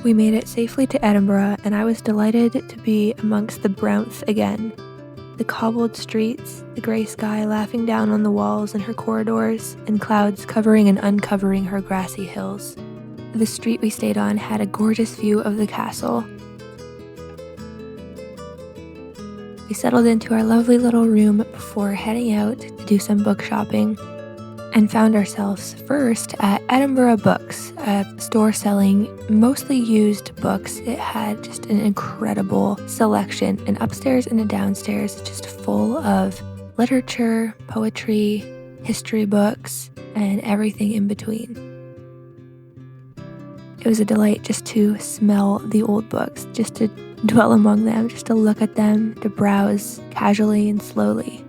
We made it safely to Edinburgh, and I was delighted to be amongst the Brownth again. The cobbled streets, the grey sky laughing down on the walls and her corridors, and clouds covering and uncovering her grassy hills. The street we stayed on had a gorgeous view of the castle. We settled into our lovely little room before heading out to do some book shopping, and found ourselves first at Edinburgh Books, a store selling mostly used books. It had just an incredible selection, an upstairs and a downstairs, just full of literature, poetry, history books, and everything in between. It was a delight just to smell the old books, just to dwell among them, just to look at them, to browse casually and slowly.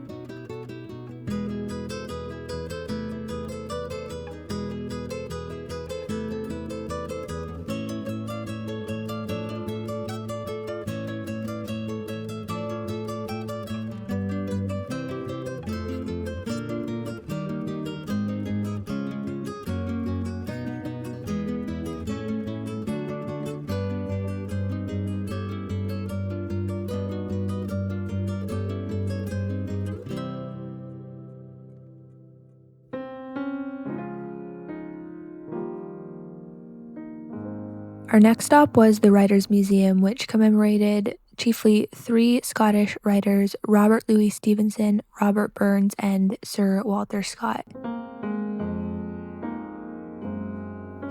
Our next stop was the Writers' Museum, which commemorated chiefly 3 Scottish writers, Robert Louis Stevenson, Robert Burns, and Sir Walter Scott.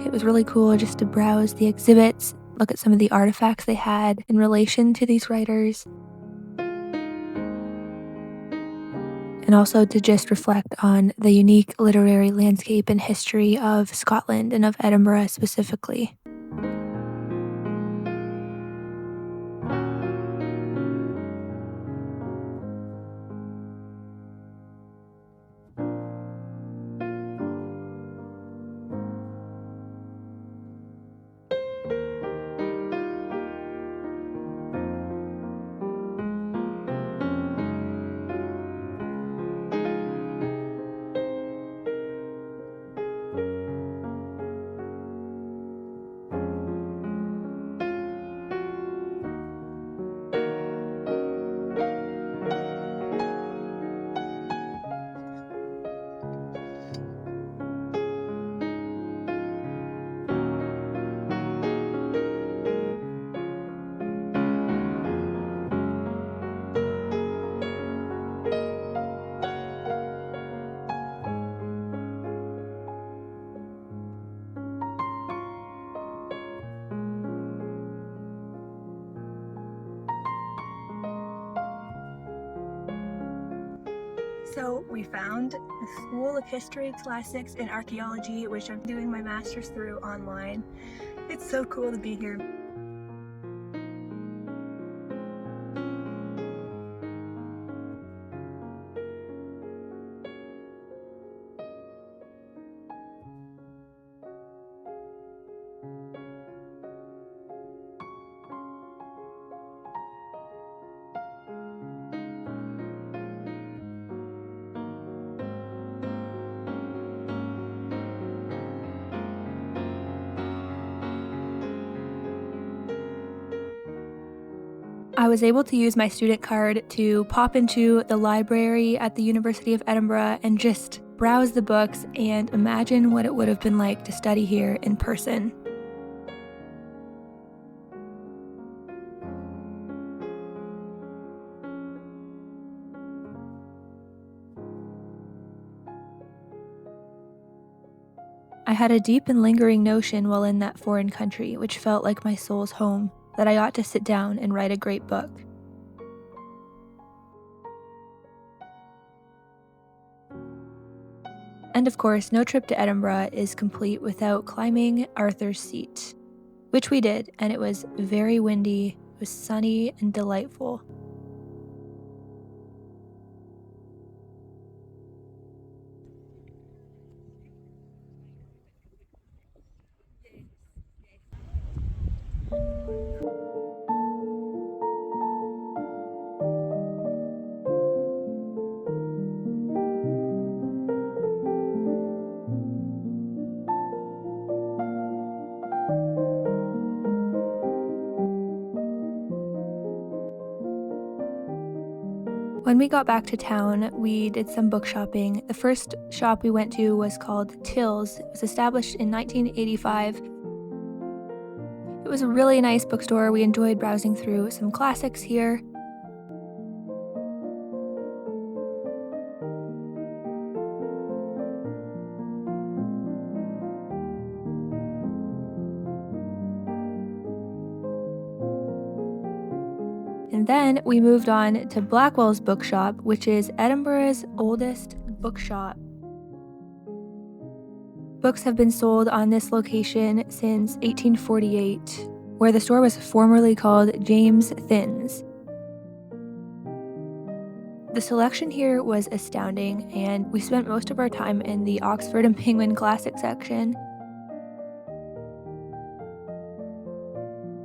It was really cool just to browse the exhibits, look at some of the artifacts they had in relation to these writers, and also to just reflect on the unique literary landscape and history of Scotland and of Edinburgh specifically. So we found the School of History, Classics, and Archaeology, which I'm doing my master's through online. It's so cool to be here. I was able to use my student card to pop into the library at the University of Edinburgh and just browse the books and imagine what it would have been like to study here in person. I had a deep and lingering notion while in that foreign country, which felt like my soul's home, that I ought to sit down and write a great book. And of course, no trip to Edinburgh is complete without climbing Arthur's Seat, which we did, and it was very windy, it was sunny and delightful. When we got back to town, we did some book shopping. The first shop we went to was called Tills. It was established in 1985. It was a really nice bookstore. We enjoyed browsing through some classics here. And then we moved on to Blackwell's Bookshop, which is Edinburgh's oldest bookshop. Books have been sold on this location since 1848, where the store was formerly called James Thinn's. The selection here was astounding, and we spent most of our time in the Oxford and Penguin Classic section.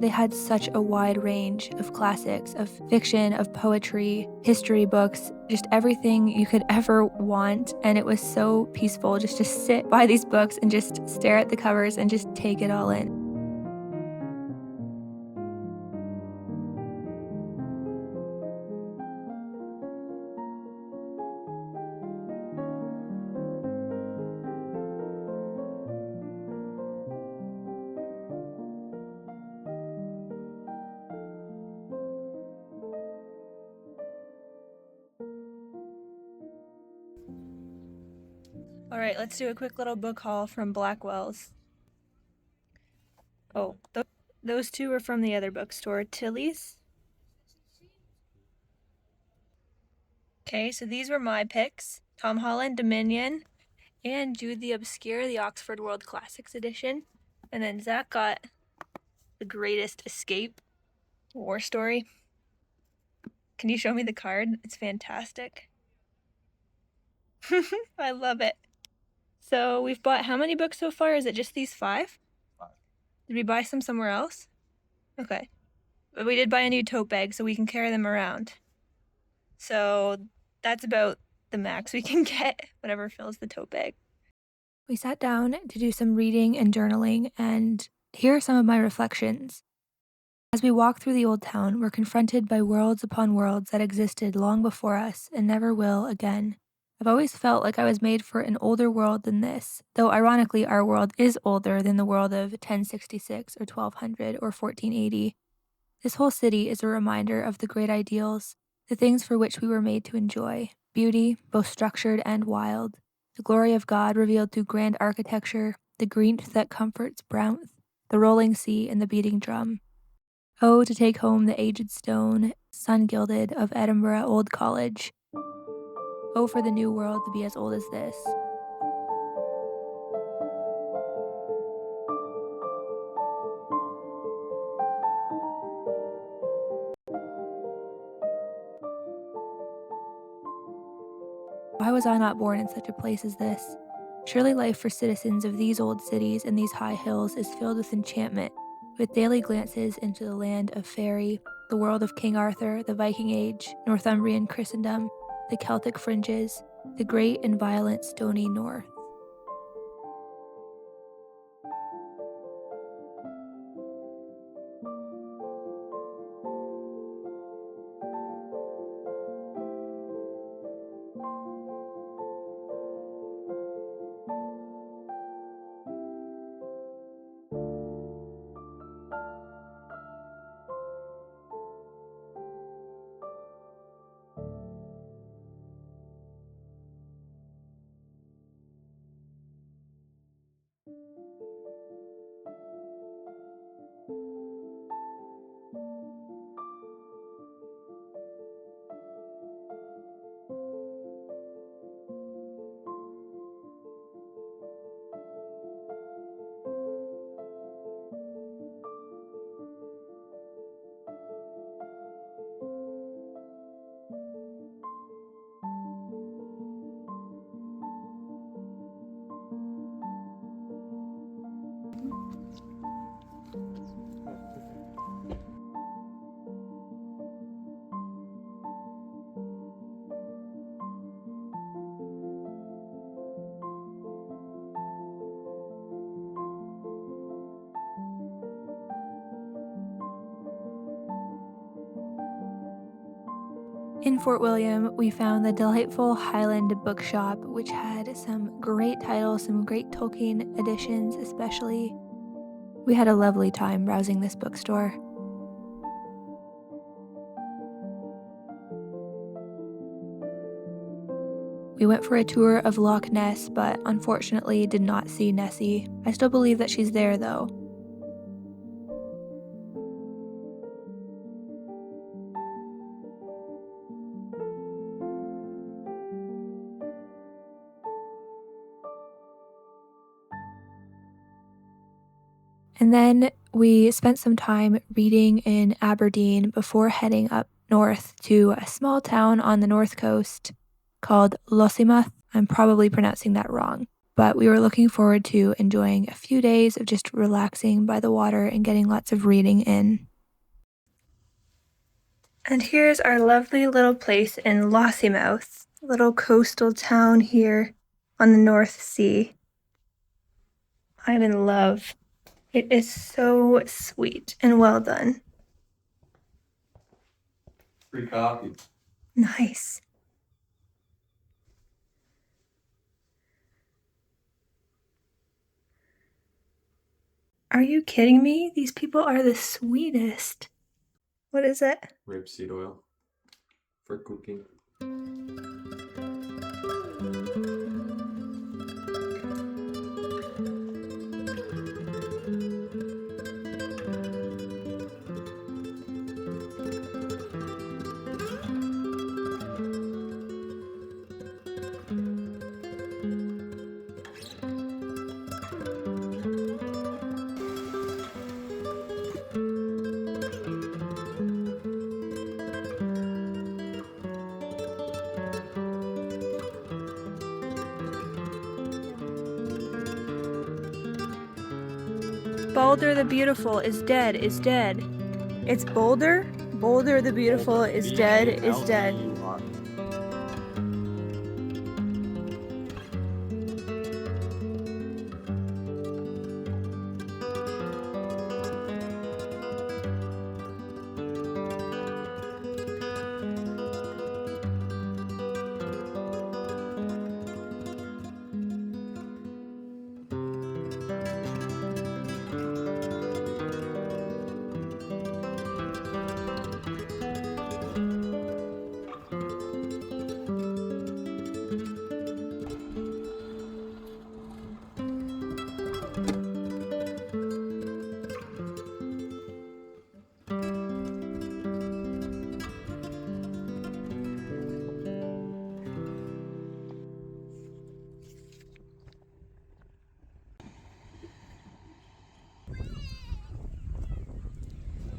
They had such a wide range of classics, of fiction, of poetry, history books, just everything you could ever want. And it was so peaceful just to sit by these books and just stare at the covers and just take it all in. All right, let's do a quick little book haul from Blackwell's. Oh, those two were from the other bookstore, Tilly's. Okay, so these were my picks: Tom Holland Dominion and Jude the Obscure, the Oxford World Classics edition. And then Zach got The Greatest Escape, War Story. Can you show me the card? It's fantastic. I love it. So we've bought how many books so far? Is it just these 5? 5. Did we buy some somewhere else? Okay. But we did buy a new tote bag so we can carry them around. So that's about the max we can get, whatever fills the tote bag. We sat down to do some reading and journaling, and here are some of my reflections. As we walk through the old town, we're confronted by worlds upon worlds that existed long before us and never will again. I've always felt like I was made for an older world than this, though ironically our world is older than the world of 1066 or 1200 or 1480. This whole city is a reminder of the great ideals, the things for which we were made to enjoy: beauty, both structured and wild, the glory of God revealed through grand architecture, the greenth that comforts brownth, the rolling sea and the beating drum. Oh, to take home the aged stone, sun-gilded, of Edinburgh Old College. Oh, for the new world to be as old as this. Why was I not born in such a place as this? Surely life for citizens of these old cities and these high hills is filled with enchantment, with daily glances into the land of faery, the world of King Arthur, the Viking Age, Northumbrian Christendom, the Celtic fringes, the great and violent stony north. In Fort William, we found the delightful Highland Bookshop, which had some great titles, some great Tolkien editions especially. We had a lovely time browsing this bookstore. We went for a tour of Loch Ness, but unfortunately did not see Nessie. I still believe that she's there though. And then we spent some time reading in Aberdeen before heading up north to a small town on the north coast called Lossiemouth. I'm probably pronouncing that wrong, but we were looking forward to enjoying a few days of just relaxing by the water and getting lots of reading in. And here's our lovely little place in Lossiemouth, a little coastal town here on the North Sea. I'm in love. It is so sweet and well done. Free coffee. Nice. Are you kidding me? These people are the sweetest. What is it? Rapeseed oil for cooking. Balder the Beautiful is dead, is dead. It's Boulder? Boulder the Beautiful is dead, is dead.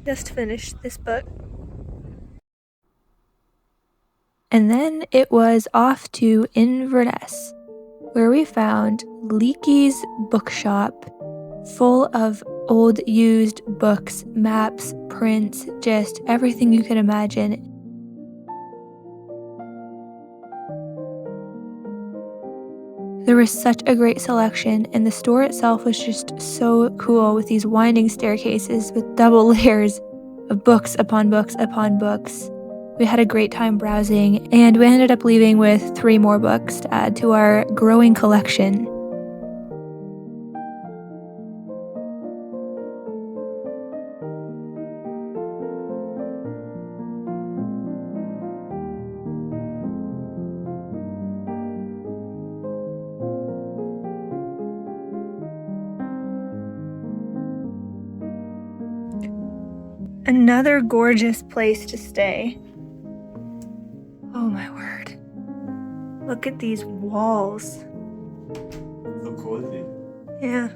Just finished this book. And then it was off to Inverness, where we found Leaky's bookshop, full of old used books, maps, prints, just everything you could imagine. There was such a great selection, and the store itself was just so cool with these winding staircases with double layers of books upon books upon books. We had a great time browsing, and we ended up leaving with 3 more books to add to our growing collection. Another gorgeous place to stay. Oh my word. Look at these walls. So cozy. Yeah.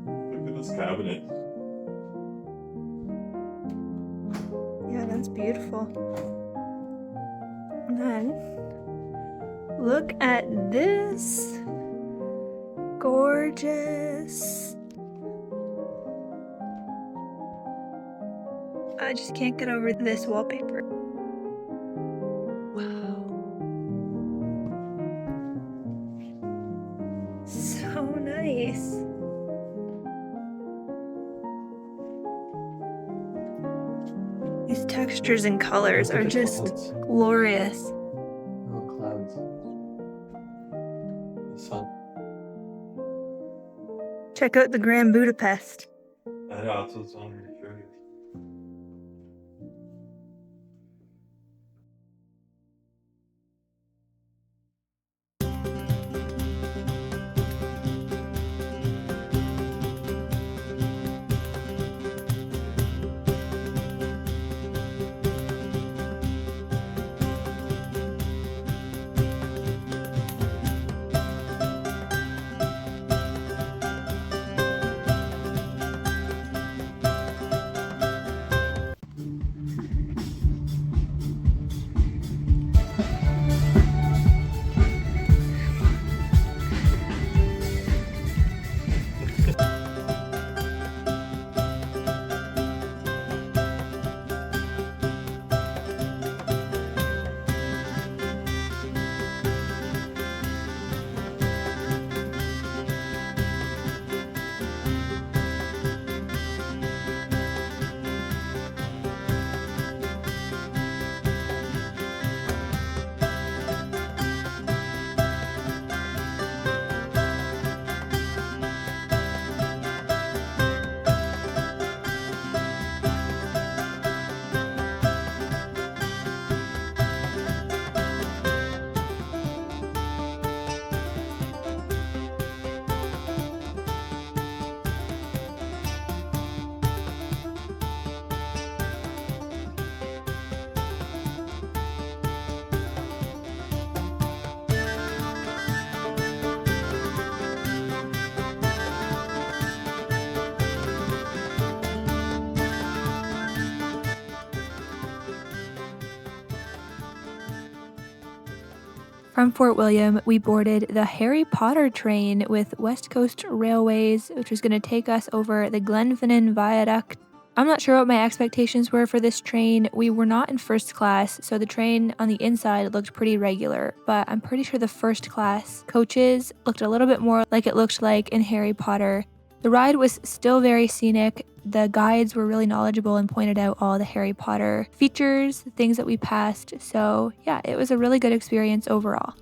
Look at this cabinet. Yeah, that's beautiful. And then, look at this. Gorgeous. I just can't get over this wallpaper. Wow. So nice. These textures and colors are just glorious. Oh, clouds. The sun. Check out the Grand Budapest. I know, that's what's on the shirt. From Fort William, we boarded the Harry Potter train with West Coast Railways, which was going to take us over the Glenfinnan Viaduct. I'm not sure what my expectations were for this train. We were not in first class, so the train on the inside looked pretty regular, but I'm pretty sure the first class coaches looked a little bit more like it looked like in Harry Potter. The ride was still very scenic. The guides were really knowledgeable and pointed out all the Harry Potter features, the things that we passed. So yeah, it was a really good experience overall.